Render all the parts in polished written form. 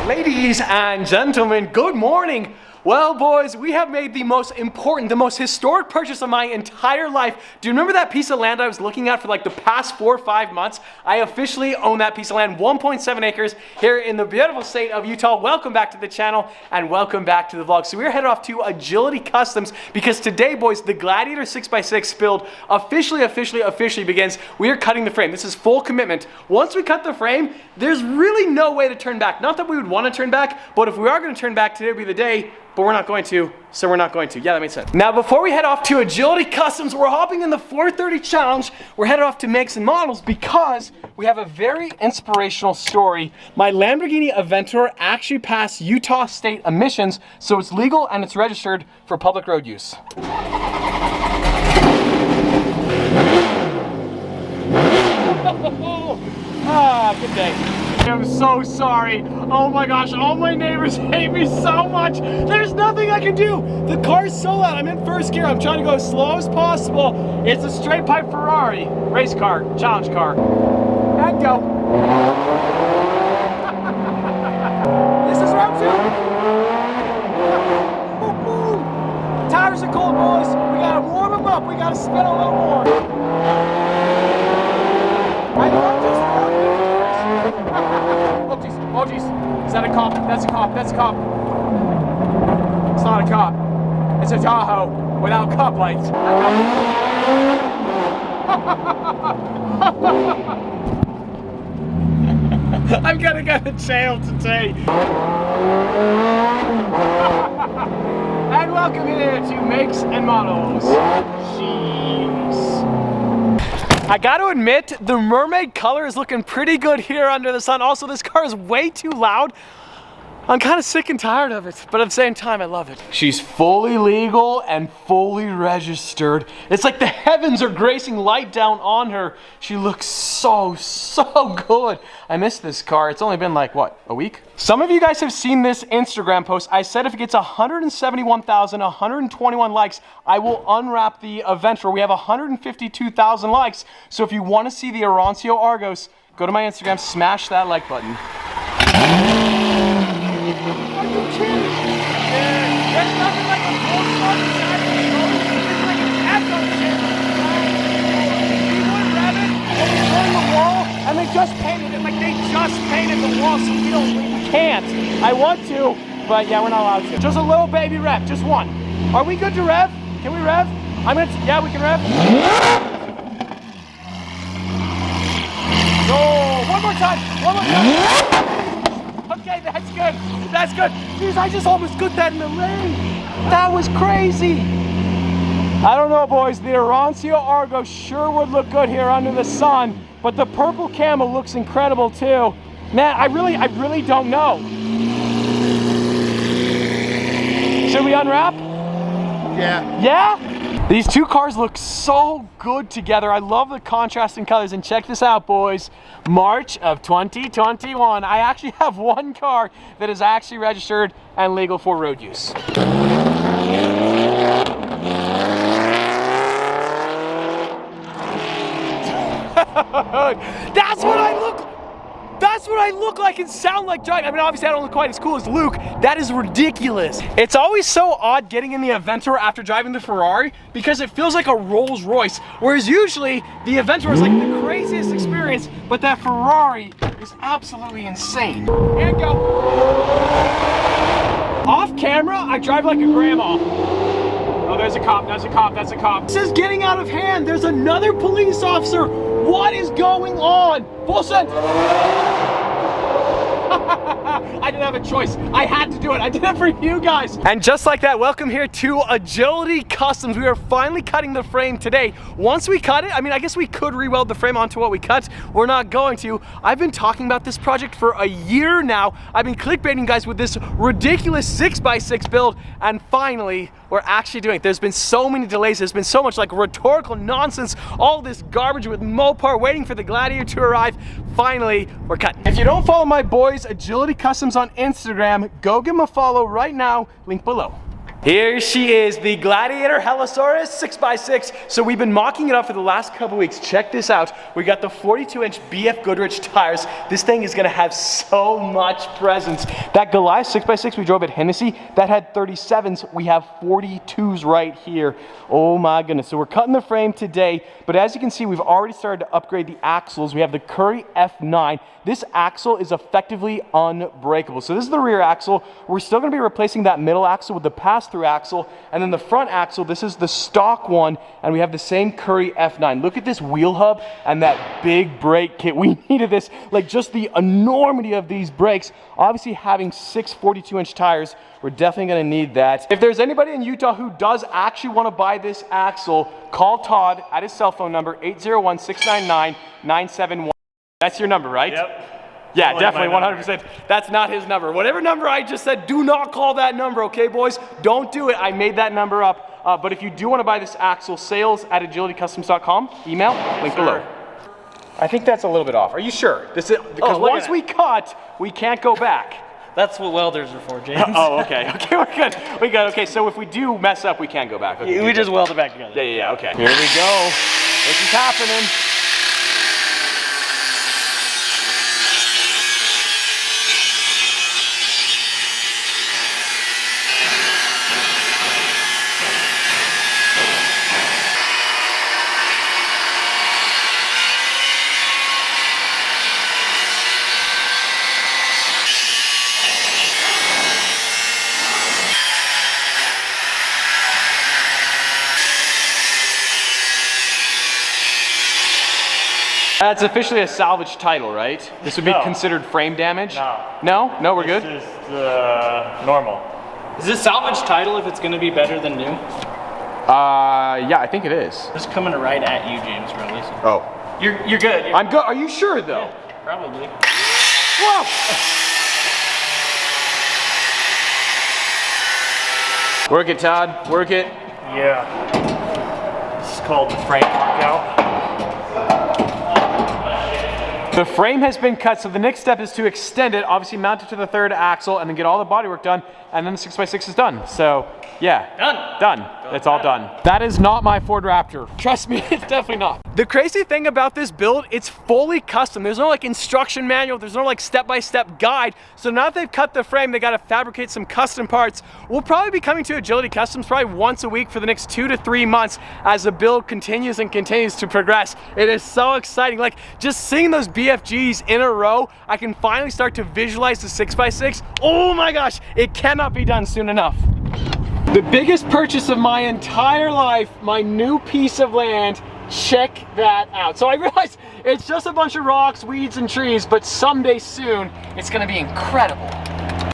Ladies and gentlemen, good morning. Well, boys, we have made the most important, the most historic purchase of my entire life. Do you remember that piece of land I was looking at for like the past 4 or 5 months? I officially own that piece of land, 1.7 acres here in the beautiful state of Utah. Welcome back to the channel and welcome back to the vlog. So we're headed off to Agility Customs because today, boys, the Gladiator 6x6 build officially begins. We are cutting the frame. This is full commitment. Once we cut the frame, there's really no way to turn back. Not that we would want to turn back, but if we are going to turn back, today would be the day. But we're not going to, so we're not going to. Yeah, that makes sense. Now, before we head off to Agility Customs, we're hopping in the 430 Challenge. We're headed off to makes and models because we have a very inspirational story. My Lamborghini Aventador actually passed Utah state emissions, so it's legal and it's registered for public road use. Good day. I'm so sorry. Oh my gosh, all my neighbors hate me so much. There's nothing I can do. The car's so loud. I'm in first gear. I'm trying to go as slow as possible. It's a straight pipe Ferrari. Race car, challenge car. And go. This is round 2. Tires are cold, boys. We gotta warm them up. We gotta spin a little more. I love this. Oh geez, is that a cop? That's a cop, that's a cop. It's not a cop. It's a Tahoe without cop lights. I'm gonna go to jail today. And welcome here to Makes and Models. Jeez. I gotta admit, the mermaid color is looking pretty good here under the sun. Also, this car is way too loud. I'm kind of sick and tired of it, but at the same time, I love it. She's fully legal and fully registered. It's like the heavens are gracing light down on her. She looks so good. I miss this car. It's only been like, what, a week? Some of you guys have seen this Instagram post. I said if it gets 171,121 likes, I will unwrap the Aventador. We have 152,000 likes. So if you want to see the Oroncio Argos, go to my Instagram, smash that like button. Are you kidding? There's nothing like a full-spot Saturday road. It's like an echo shit. We would rev it, and we turn the wall, and they just painted it. Like they just painted the wall, so we can't. I want to, but yeah, we're not allowed to. Just a little baby rev, just one. Are we good to rev? Can we rev? Yeah, we can rev. No, one more time. Okay, that's good. That's good. Jeez, I just almost got that in the rain. That was crazy. I don't know, boys. The Oroncio Argo sure would look good here under the sun, but the purple camo looks incredible too. Man, I really don't know. Should we unwrap? Yeah. Yeah? These two cars look so good together. I love the contrasting colors. And check this out, boys. March of 2021. I actually have one car that is actually registered and legal for road use. That's what I look like and sound like driving. I mean, obviously I don't look quite as cool as Luke. That is ridiculous. It's always so odd getting in the Aventador after driving the Ferrari because it feels like a Rolls Royce, whereas usually the Aventador is like the craziest experience, but that Ferrari is absolutely insane. And go. Off camera, I drive like a grandma. Oh, there's a cop, that's a cop, that's a cop. This is getting out of hand. There's another police officer. What is going on? Full send. I didn't have a choice. I had to do it. I did it for you guys. And just like that, welcome here to Agility Customs. We are finally cutting the frame today. Once we cut it, I mean, I guess we could re-weld the frame onto what we cut. We're not going to. I've been talking about this project for a year now. I've been clickbaiting guys with this ridiculous 6x6 build, and finally, we're actually doing it. There's been so many delays. There's been so much like rhetorical nonsense, all this garbage with Mopar waiting for the Gladiator to arrive. Finally, we're cutting. If you don't follow my boys Agility Customs on Instagram, go give them a follow right now, link below. Here she is, the Gladiator Helosaurus 6x6. So we've been mocking it up for the last couple weeks. Check this out. We got the 42-inch BF Goodrich tires. This thing is gonna have so much presence. That Goliath 6x6 we drove at Hennessy, that had 37s. We have 42s right here. Oh my goodness. So we're cutting the frame today, but as you can see, we've already started to upgrade the axles. We have the Curry F9. This axle is effectively unbreakable. So this is the rear axle. We're still gonna be replacing that middle axle with the pass-through axle, and then the front axle, this is the stock one, and we have the same Curry F9. Look at this wheel hub and that big brake kit. We needed this, like just the enormity of these brakes. Obviously having 6 42-inch tires, we're definitely gonna need that. If there's anybody in Utah who does actually wanna buy this axle, call Todd at his cell phone number, 801-699-971. That's your number, right? Yep. Yeah, definitely, 100%. That's not his number. Whatever number I just said, do not call that number, okay, boys? Don't do it. I made that number up. But if you do want to buy this axle, sales@agilitycustoms.com, email, link below. I think that's a little bit off. Are you sure? This is, because once we cut, we can't go back. That's what welders are for, James. Oh, okay. Okay, we're good. We good. Okay, so if we do mess up, we can't go back. Okay, we just weld it back together. Yeah, okay. Here we go. This is happening. That's officially a salvage title, right? This would be considered frame damage? No. No? No, we're good? This is normal. Is this salvage title if it's going to be better than new? Yeah, I think it is. It's coming right at you, James, probably. So. Oh. You're good. I'm good. Are you sure, though? Yeah, probably. Whoa! Work it, Todd. Work it. Yeah. This is called the frame workout. The frame has been cut, so the next step is to extend it, obviously mount it to the third axle, and then get all the bodywork done, and then the 6x6 is done. So, yeah. Done. It's all done. That is not my Ford Raptor. Trust me, it's definitely not. The crazy thing about this build, it's fully custom. There's no like instruction manual, there's no like step-by-step guide. So now that they've cut the frame, they gotta fabricate some custom parts. We'll probably be coming to Agility Customs probably once a week for the next 2 to 3 months as the build continues and continues to progress. It is so exciting. Like just seeing those BFGs in a row, I can finally start to visualize the 6x6. Oh my gosh, it cannot be done soon enough. The biggest purchase of my entire life, my new piece of land. Check that out. So I realize it's just a bunch of rocks, weeds, and trees, but someday soon, it's gonna be incredible.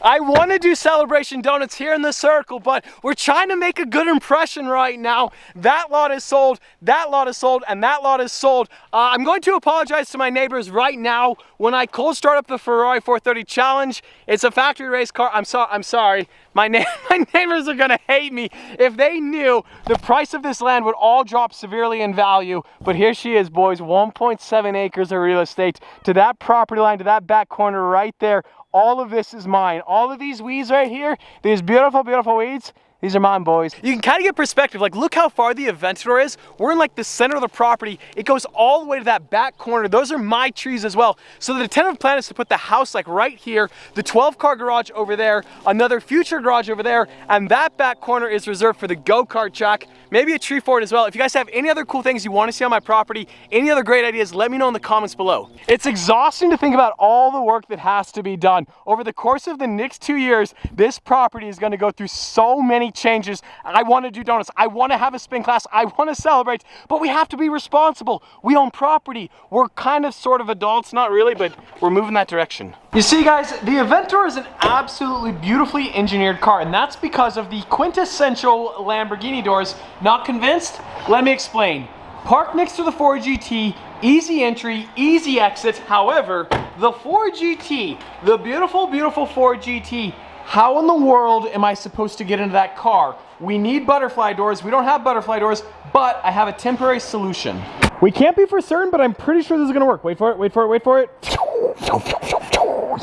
I want to do celebration donuts here in the circle, but we're trying to make a good impression right now. That lot is sold, that lot is sold, and that lot is sold. I'm going to apologize to my neighbors right now. When I cold start up the Ferrari 430 Challenge, it's a factory race car. I'm sorry. My neighbors are gonna hate me. If they knew, the price of this land would all drop severely in value. But here she is, boys, 1.7 acres of real estate. To that property line, to that back corner right there, all of this is mine. All of these weeds right here, these beautiful, beautiful weeds, these are mine, boys. You can kind of get perspective. Like, look how far the Aventador is. We're in like the center of the property. It goes all the way to that back corner. Those are my trees as well. So the tentative plan is to put the house like right here, the 12-car garage over there, another future garage over there, and that back corner is reserved for the go-kart track, maybe a tree fort as well. If you guys have any other cool things you want to see on my property, any other great ideas, let me know in the comments below. It's exhausting to think about all the work that has to be done. Over the course of the next 2 years, this property is going to go through so many changes. I want to do donuts. I want to have a spin class. I want to celebrate, but we have to be responsible. We own property. We're kind of sort of adults, not really, but we're moving that direction. You see, guys, the Aventador is an absolutely beautifully engineered car, and that's because of the quintessential Lamborghini doors. Not convinced? Let me explain. Park next to the Ford GT, easy entry, easy exit. However, the Ford GT, the beautiful, beautiful Ford GT, how in the world am I supposed to get into that car? We need butterfly doors. We don't have butterfly doors, but I have a temporary solution. We can't be for certain, but I'm pretty sure this is gonna work. Wait for it, wait for it, wait for it.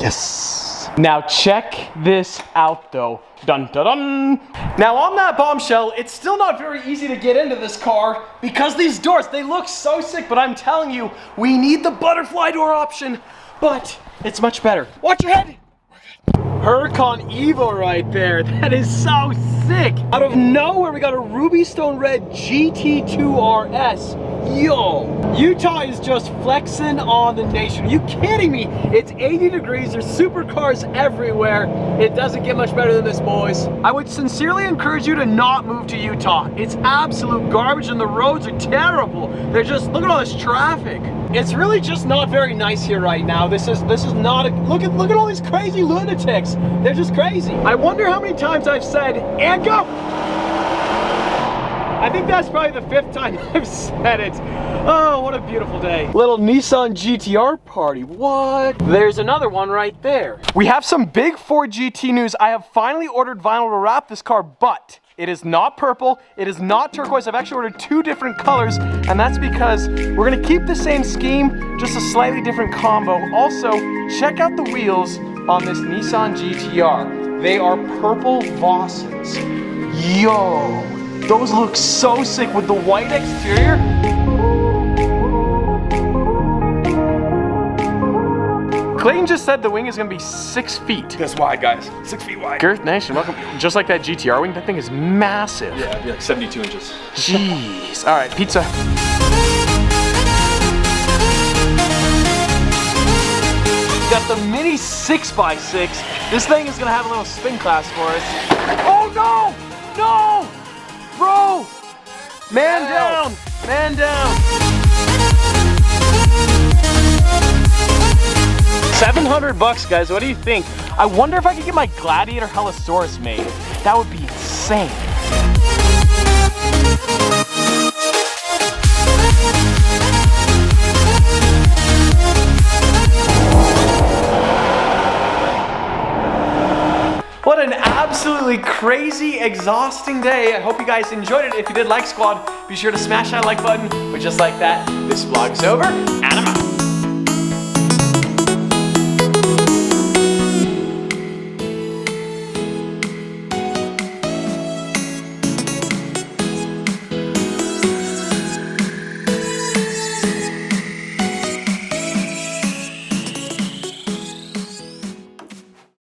Yes. Now check this out though. Dun dun dun. Now on that bombshell, it's still not very easy to get into this car because these doors, they look so sick, but I'm telling you, we need the butterfly door option, but it's much better. Watch your head. Huracan Evo right there. That is so sick. Out of nowhere, we got a Ruby Stone Red GT2 RS. Yo, Utah is just flexing on the nation. Are you kidding me? It's 80 degrees, there's supercars everywhere. It doesn't get much better than this, boys. I would sincerely encourage you to not move to Utah. It's absolute garbage and the roads are terrible. They're just, look at all this traffic. It's really just not very nice here right now. This is not a, look at all these crazy lunatics. They're just crazy. I wonder how many times I've said, and go! I think that's probably the 5th time I've said it. Oh, what a beautiful day. Little Nissan GTR party, what? There's another one right there. We have some big Ford GT news. I have finally ordered vinyl to wrap this car, but it is not purple, it is not turquoise. I've actually ordered 2 different colors, and that's because we're gonna keep the same scheme, just a slightly different combo. Also, check out the wheels on this Nissan GTR. They are purple Vossens. Yo, those look so sick with the white exterior. Clayton just said the wing is gonna be 6 feet. This wide, guys. 6 feet wide. Girth Nation, welcome. Just like that GTR wing, that thing is massive. Yeah, it'd be like 72 inches. Jeez. All right, pizza. Got the mini 6x6. This thing is gonna have a little spin class for us. Oh no! No! Bro! Man down! Man down! 700 bucks, guys. What do you think? I wonder if I could get my Gladiator Hellosaurus made. That would be insane. What an absolutely crazy, exhausting day. I hope you guys enjoyed it. If you did, like squad, be sure to smash that like button. But just like that, this vlog's over, and I'm out.